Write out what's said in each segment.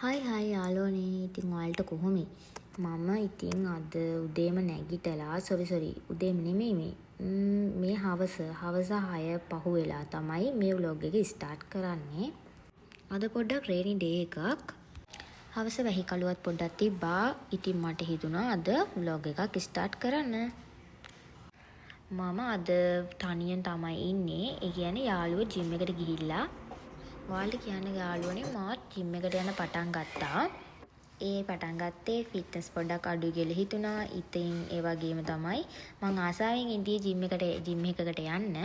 හයි යාළුවනේ ඉතින් ඔයාලට කොහොමද? මම ඉතින් අද උදේම නැගිටලා සෝරි උදේම නෙමෙයි මේ හවස 6 පහු වෙලා තමයි මේ vlog එක ස්ටාර්ට් කරන්නේ. අද පොඩ්ඩක් රේනි ඩේ එකක්. හවස වැහි කළුවත් පොඩ්ඩක් තිබ්බා. ඉතින් මට හිතුණා අද vlog එකක් ස්ටාර්ට් කරන්න. මම අද තනියෙන් තමයි ඉන්නේ. ඒ කියන්නේ යාළුවෝ ජිම් එකට ගිහිල්ලා ඔයාලට කියන්න යාළුවනේ මාත් ජිම් එකට යන පටන් ගත්තා. ඒ පටන් ගත්තේ ෆිට්නස් පොඩ්ඩක් අඩුයි කියලා හිතුණා. ඉතින් ඒ වගේම තමයි මං ආසාවෙන් ඉඳී ජිම් එකකට යන්න.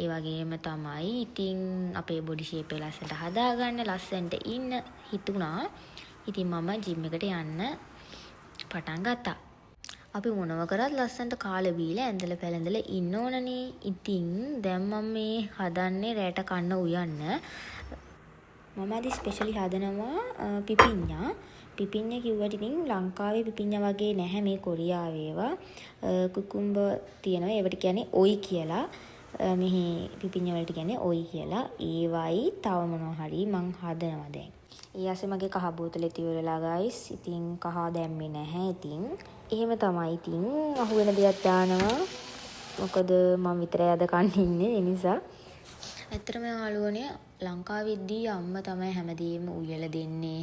ඒ වගේම තමයි ඉතින් අපේ බොඩි ෂේප් එක ලස්සනට හදාගන්න, ලස්සනට ඉන්න හිතුණා. ඉතින් මම ජිම් එකට යන්න පටන් ගත්තා. අපි මොනව කරත් ලස්සනට කාලා බීලා ඇඳලා පැළඳලා ඉන්න ඕනනේ. ඉතින් දැන් මම මේ හදන්නේ රැට කන්න උයන්න. මම අද ස්පෙෂලි හදනවා පිපිඤ්ඤා කිව්වට ඉතින් ලංකාවේ පිපිඤ්ඤා වගේ නැහැ මේ කොරියාවේ ඒවා. කුකුම්බ තියෙනවා. ඒවට කියන්නේ ඔයි කියලා. මෙහි පිපිඤ්ඤා වලට කියන්නේ ඔයි කියලා. ඒවයි තව මොනවා හරි මං හදනවා දැන්. ඊයසේ මගේ කහ බෝතලේ තියවලා ගයිස්. ඉතින් කහ දැම්මේ නැහැ. ඉතින් එහෙම තමයි. ඉතින් අහුවෙන දෙයක් දානවා. මොකද මම විතරයි අද කන්න ඉන්නේ. ඒ නිසා ඇත්තටම යාළුවනේ ලංකාවෙද්දී අම්මා තමයි හැමදේම උයලා දෙන්නේ.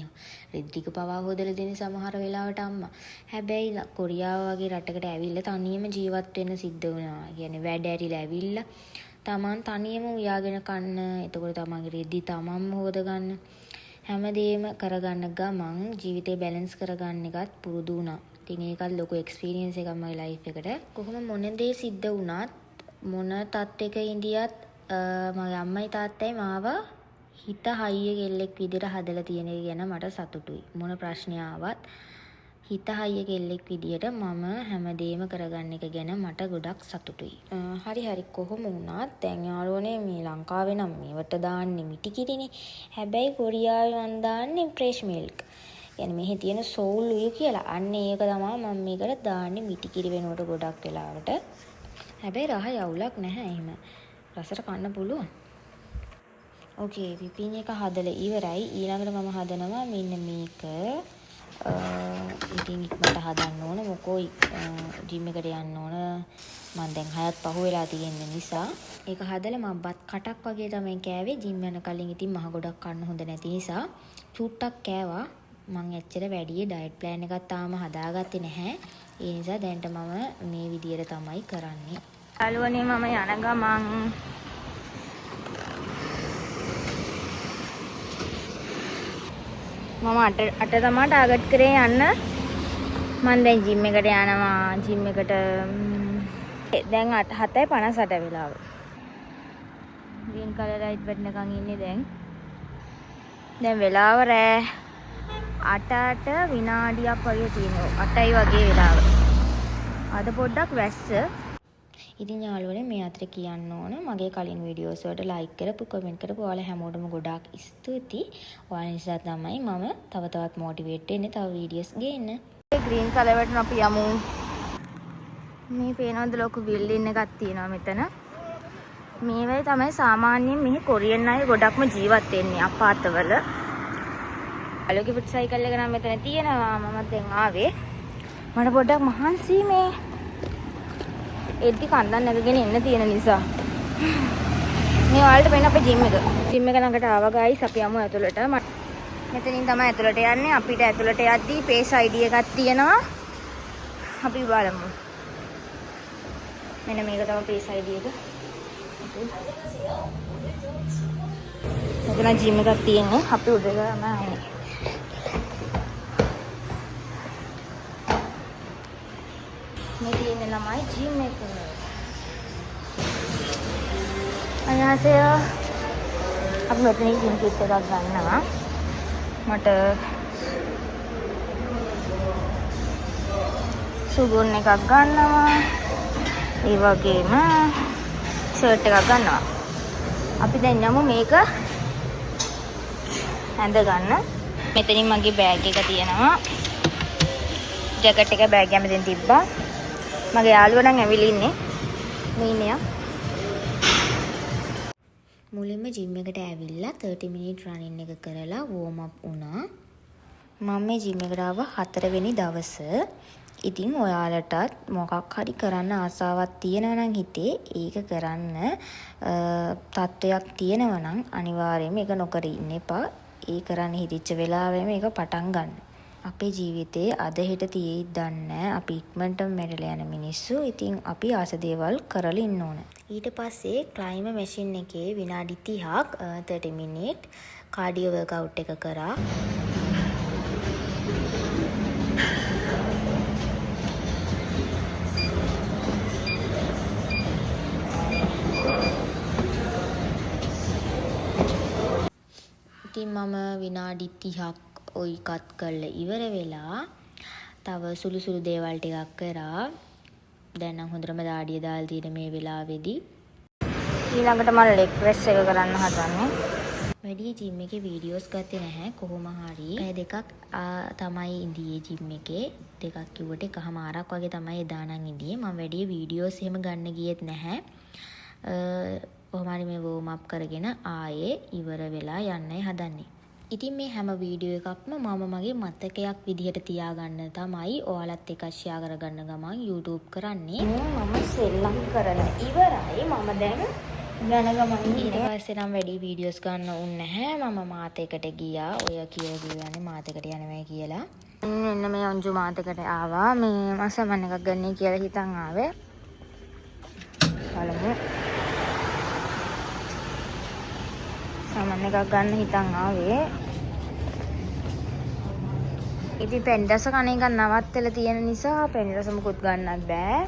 රිද්දික පවා හොදලා දෙන්නේ සමහර වෙලාවට අම්මා. හැබැයි කොරියාව වගේ රටකට ඇවිල්ලා තනියම ජීවත් වෙන්න සිද්ධ වුණා. කියන්නේ වැඩ ඇරිලා ඇවිල්ලා තමන් තනියම උයාගෙන කන්න. එතකොට තමන්ගේ රිද්දි තමන්ම හොදගන්න. හැමදේම කරගන්න ගමන් ජීවිතේ බැලන්ස් කරගන්න එකත් පුරුදු වුණා. ඉතින් ඒකත් ලොකු එක්ස්පීරියන්ස් එකක් මගේ ලයිෆ් එකට. කොහොම මොන දේ සිද්ධ වුණත් මොන තත්ත්වයක ඉඳියත් මගේ අම්මයි තාත්තයි මාව හිත හයිය කෙල්ලෙක් විදිහට හදලා තියෙන එක ගැන මට සතුටුයි. මොන ප්‍රශ්නය ආවත් හිත හයිය කෙල්ලෙක් විදිහට මම හැමදේම කරගන්න එක ගැන මට ගොඩක් සතුටුයි. හරි කොහොම වුණත් දැන් යාළුවනේ මේ ලංකාවේ නම් මේවට දාන්නේ මිටි කිරිනේ. හැබැයි කොරියාවේ මන් දාන්නේ ෆ්‍රෙෂ් මිල්ක්. يعني මෙහි තියෙන සෝල් උයු කියලා. අන්න ඒක තමයි මම මේකට දාන්නේ මිටි කිරි වෙනකොට ගොඩක් වෙලාවට. හැබැයි රහ යවුලක් නැහැ එහෙම. රසට කන්න පුළුවන්. ඕකේ පිපිඤ්ඤා එක හදලා ඉවරයි. ඊළඟට මම හදනවා මෙන්න මේක. ඉතින් ඉක්මනට හදන්න ඕන. මොකෝ ජිම් එකට යන්න ඕන. මම දැන් 6ක් පහු වෙලා තියෙන නිසා ඒක හදලා මම බත් කටක් වගේ තමයි කෑවේ. ජිම් යන කලින් ඉතින් මහ ගොඩක් කන්න හොඳ නැති නිසා චුට්ටක් කෑවා. මම එච්චර වැඩි ඩයට් ප්ලෑන් එකක් තාම හදාගත්තේ නැහැ. ඒ නිසා දැන්ට මම මේ විදියට තමයි කරන්නේ. යාළුවනේ මම යන ගමන් මම අට තමයි ටාගට් කරේ යන්න. මම දැන් ජිම් එකට යනවා. ජිම් එකට දැන් 7:58 වෙලාව. ග්‍රීන් කලර් ලයිට් වැටෙනකන් ඉන්නේ දැන්. දැන් වෙලාව රෑ 8ට විනාඩියක් වගේ තියෙනවා. 8යි වගේ වෙලාව. අද පොඩ්ඩක් වැස්ස. ඉතින් යාළුවනේ මේ අතර කියන්න ඕන මගේ කලින් වීඩියෝස් වලට ලයික් කරපු කමෙන්ට් කරපු ඔයාලා හැමෝටම ගොඩාක් ස්තුතියි. ඔයාලා නිසා තමයි මම තව තවත් මොටිවේට් වෙන්නේ තව වීඩියෝස් ගේන්න. ග්‍රීන් කලර් වලට අපි යමු. මේ පේනවද ලොකු බිල්ඩින් එකක් තියෙනවා මෙතන. මේ වෙයි තමයි සාමාන්‍යයෙන් මෙහි කොරියන් අය ගොඩක්ම ජීවත් වෙන්නේ අපාතවල. අලෝකේ ෆුට් සයිකල් එක නම් මෙතන තියෙනවා. මම දැන් ආවේ. මට පොඩ්ඩක් මහන්සි මේ එද්දි කන්දන් නැගගෙන එන්න තියෙන නිසා. මේ ඔයාලට වෙන අපේ ජිම් එක. ජිම් එක ළඟට ආවා ගයිස්. අපි යමු ඇතුළට. මෙතනින් තමයි ඇතුළට යන්නේ. අපිට ඇතුළට යද්දී පේස් ID එකක් තියෙනවා. අපි බලමු. මෙන්න මේක තමයි පේස් ID එක. මෙතන ජිම් එකක් තියෙනවා. අපි උඩ ගමන් මේ තියෙන ළමයි ජිම් එක. අයහසේ අපි මෙතන ජිම් කිට් එකක් ගන්නවා. මට සුගුන් එකක් ගන්නවා. ඒ වගේම ෂර්ට් එකක් ගන්නවා. අපි දැන් යමු මේක ඇඳ ගන්න. මෙතනින් මගේ බෑග් එක තියෙනවා. ජැකට් එක බෑග් එකෙන් මෙතන තිබ්බා. මගේ යාළුවා නම් ඇවිල්ලා ඉන්නේ. මේ ඉන්නේ. මුලින්ම ජිම් එකට ඇවිල්ලා 30 minute running එක කරලා warm up වුණා. මම මේ ජිම් එකට ආව 4 වෙනි දවස. ඉතින් ඔයාලටත් මොකක් හරි කරන්න ආසාවක් තියෙනවා නම් හිතේ ඒක කරන්න තත්වයක් තියෙනවා නම් අනිවාර්යයෙන්ම ඒක නොකර ඉන්න එපා. ඒ කරන්න හිතෙච්ච වෙලාවෙම මේක පටන් ගන්න. අපේ ජීවිතේ අද හෙට තියෙයිද දන්නේ අපි ඉක්මනටම මැරෙලා යන මිනිස්සු. ඉතින් අපි ආස දේවල් කරලා ඉන්න ඕන. ඊට පස්සේ ක්ලයිම්බර් මැෂින් එකේ විනාඩි 30ක් 30 මිනිත් කාඩියෝ වර්ක්අවුට් එක කරා. ඉතින් මම විනාඩි 30ක් ඔයි කත් කරලා ඉවර වෙලා තව සුළු සුළු දේවල් ටිකක් කරා. දැන් නම් හොඳටම දාඩිය දාලා තියෙන මේ වෙලාවේදී ඊළඟට මම ලෙග් ප්‍රෙස් එක කරන්න හදන්නේ. වැඩි ජිම් එකේ වීඩියෝස් ගත්තේ නැහැ. කොහොම හරි පැය දෙකක් තමයි ඉඳියේ ජිම් එකේ. දෙකක් කිව්වට එකමාරක් වගේ තමයි එදා නම් ඉඳියේ. මම වැඩි වීඩියෝස් එහෙම ගන්න ගියෙත් නැහැ. කොහොම හරි මේ වෝම් අප් කරගෙන ආයේ ඉවර වෙලා යන්නයි හදන්නේ. ඉතින් මේ හැම වීඩියෝ එකක්ම මම මගේ මතකයක් විදිහට තියාගන්න තමයි ඔයාලත් එක්ක ෂෙයා කරගන්න ගමන් YouTube කරන්නේ. මම සෙල්ලම් කරලා ඉවරයි. මම දැන් යන ගමන් ඊට පස්සේ නම් වැඩි වීඩියෝස් ගන්න උන් නැහැ. මම මාතේකට ගියා. ඔය කියලා කිව්වනේ මාතේකට යනවා කියලා. එන්න මේ අංජු මාතේකට ආවා. මේ මසමන් එකක් ගන්න කියලා හිතන් ආවේ. බලමු. සමන් එකක් ගන්න හිතන් ආවේ. ඉතින් පෙන්ඩස කණ එක නවත්තලා තියෙන නිසා පෙන්ඩස මුකුත් ගන්නත් බෑ.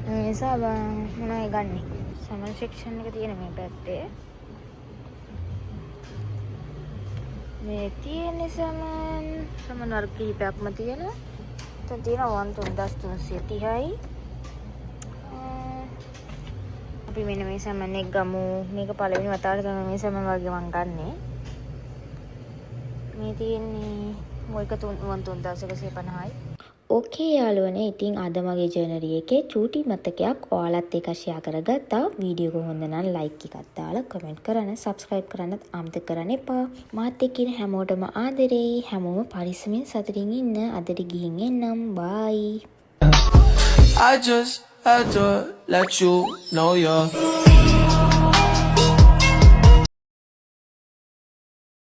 ඒ නිසා මොනවයි ගන්නෙ? සමන් සෙක්ෂන් එක තියෙන මේ පැත්තේ. මේ තියෙන සමන් වර්ග කිහිපයක්ම තියෙනවා. එතන තියෙනවා 3330යි. අපි මෙන්න මේ සමන් එක ගමු. මේක පළවෙනි වතාවට තමයි මේ සමන් වර්ගය මම ගන්නෙ. මේ තියෙන්නේ මොයික 3150යි. ඕකේ යාළුවනේ, ඉතින් අද මගේ ජර්නරි එකේ චූටි මතකයක් ඔයාලත් එක්ක ෂෙයා කරගත්තා. වීඩියෝ එක හොඳ නම් ලයික් එකක් දාලා කමෙන්ට් කරන්න, සබ්ස්ක්‍රයිබ් කරන්නත් අමතක කරන්න එපා. මාත් එක්ක ඉන්න හැමෝටම ආදරේ. හැමෝම පරිස්සමින් සතුටින් ඉන්න. අදට ගිහින් එන්නම්. බයි. I just had to let you know you're